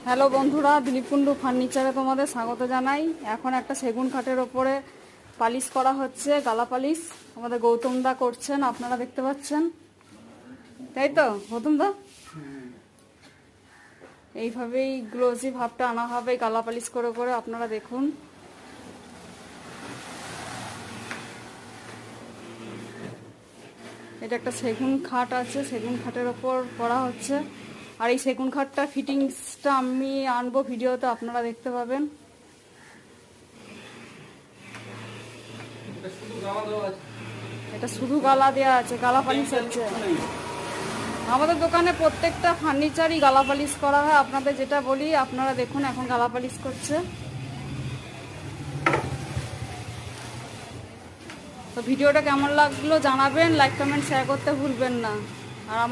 Hello বন্ধুরা, দিলীপ কুন্ডু ফার্নিচারে তোমাদের স্বাগত জানাই। এখন একটা সেগুন কাঠের ওপরে পালিশ করা হচ্ছে, গালা পালিশ। আমাদের গৌতম দা করছেন, আপনারা দেখতে পাচ্ছেন, তাই তো গৌতম দা? এইভাবেই গ্লোজি ভাবটা আনা হবে গালা পালিশ করে করে, আপনারা দেখুন। এটা একটা সেগুন খাট আছে, সেগুন খাটের ওপর করা হচ্ছে। আর এই সেগুন খাটটার ফিটিংসটা আমি আনবো ভিডিওতে, আপনারা দেখতে পাবেন। এটা শুধু গালা দেওয়া আছে, গালা পালিশ হচ্ছে। আমাদের দোকানে প্রত্যেকটা ফার্নিচারই গালা পালিশ করা হয়। আপনাদের যেটা বলি আপনারা দেখুন, এখন গালা পালিশ করছে। তো ভিডিওটা কেমন লাগলো জানাবেন, লাইক কমেন্ট শেয়ার করতে ভুলবেন না।